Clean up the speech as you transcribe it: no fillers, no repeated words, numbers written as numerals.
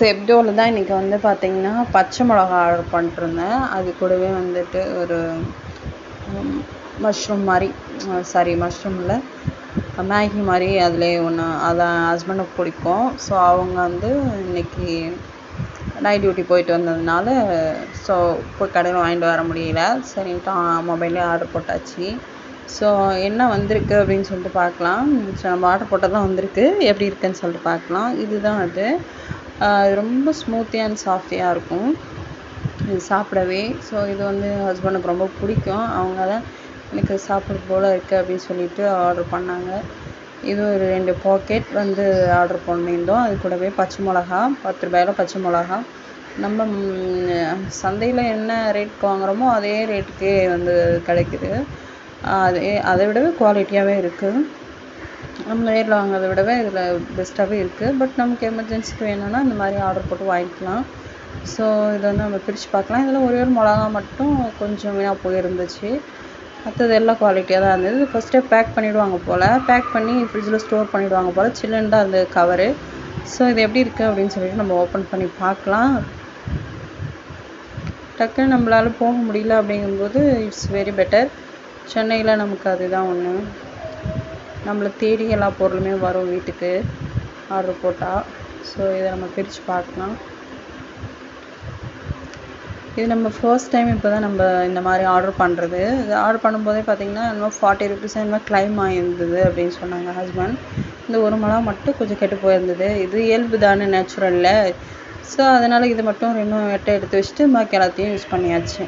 செப்டோவில் தான் இன்றைக்கி வந்து பார்த்திங்கன்னா பச்சை மிளகா ஆர்டர் பண்ணிட்டுருந்தேன். அது கூடவே வந்துட்டு ஒரு மஷ்ரூம் மாதிரி மஷ்ரூம் இல்லை மேகி மாதிரி அதிலே ஒன்று அதான் ஹஸ்பண்டுக்கு பிடிக்கும். ஸோ அவங்க வந்து இன்றைக்கி நைட் டியூட்டி போயிட்டு வந்ததுனால ஸோ போய் கடையில் வாங்கிட்டு வர முடியல. சரின்ட்டு மொபைல்லே ஆர்டர் போட்டாச்சு. ஸோ என்ன வந்திருக்கு அப்படின்னு சொல்லிட்டு பார்க்கலாம். நம்ம ஆர்டர் போட்டால் தான் வந்திருக்கு, எப்படி இருக்குன்னு சொல்லிட்டு பார்க்கலாம். இதுதான் அது. ரொம்ப ஸ்மூத்தியாக அண்ட் சாஃப்டியாக இருக்கும் இது சாப்பிடவே. ஸோ இது வந்து ஹஸ்பண்டுக்கு ரொம்ப பிடிக்கும். அவங்க தான் எனக்கு சாப்பிட்றது போல் இருக்குது அப்படின்னு சொல்லிட்டு ஆர்டர் பண்ணாங்க. இது ஒரு 2 பாக்கெட் வந்து ஆர்டர் பண்ணியிருந்தோம். அது கூடவே பச்சை மிளகா 10 ரூபாயில் பச்சை மிளகா. நம்ம சந்தையில் என்ன ரேட்டுக்கு வாங்குகிறோமோ அதே ரேட்டுக்கே வந்து கிடைக்குது. அதை விடவே குவாலிட்டியாகவே இருக்குது. நம்ம நேரில் வாங்குறதை விடவே இதில் பெஸ்ட்டாகவே இருக்குது. பட் நமக்கு எமர்ஜென்சிக்கு வேணும்னா இந்த மாதிரி ஆர்டர் போட்டு வாங்கிக்கலாம். ஸோ இதை வந்து நம்ம பிரித்து பார்க்கலாம். இதில் ஒரே ஒரு மிளகா மட்டும் கொஞ்சம் வீணாக போயிருந்துச்சு. மற்றது எல்லாம் குவாலிட்டியாக தான் இருந்தது. ஃபஸ்ட்டே பேக் பண்ணிவிடுவாங்க போல், பேக் பண்ணி ஃப்ரிட்ஜில் ஸ்டோர் பண்ணிவிடுவாங்க போல். சில்லுன்னு தான் இருந்தது கவரு. ஸோ இது எப்படி இருக்குது அப்படின்னு சொல்லிட்டு நம்ம ஓப்பன் பண்ணி பார்க்கலாம். டக்குன்னு நம்மளால் போக முடியல அப்படிங்கும்போது இட்ஸ் வெரி பெட்டர். சென்னையில் நமக்கு அதுதான் ஒன்று, நம்மளை தேடி எல்லா பொருளுமே வரும் வீட்டுக்கு ஆர்டர் போட்டால். ஸோ இதை நம்ம பிரித்து பார்க்கலாம். இது நம்ம ஃபர்ஸ்ட் டைம் இப்போ தான் நம்ம இந்த மாதிரி ஆர்டர் பண்ணுறது. இது ஆர்டர் பண்ணும்போதே பார்த்திங்கன்னா இன்னும் 40 rupees என்னமோ கிளைம் ஆகிருந்தது அப்படின்னு சொன்னாங்க ஹஸ்பண்ட். இந்த ஒரு மிளகா மட்டும் கொஞ்சம் கெட்டு போயிருந்தது. இது இயல்பு தானே, நேச்சுரலில். ஸோ அதனால் இது மட்டும் 2 எடுத்து வச்சுட்டு பாக்கி எல்லாத்தையும் யூஸ் பண்ணியாச்சு.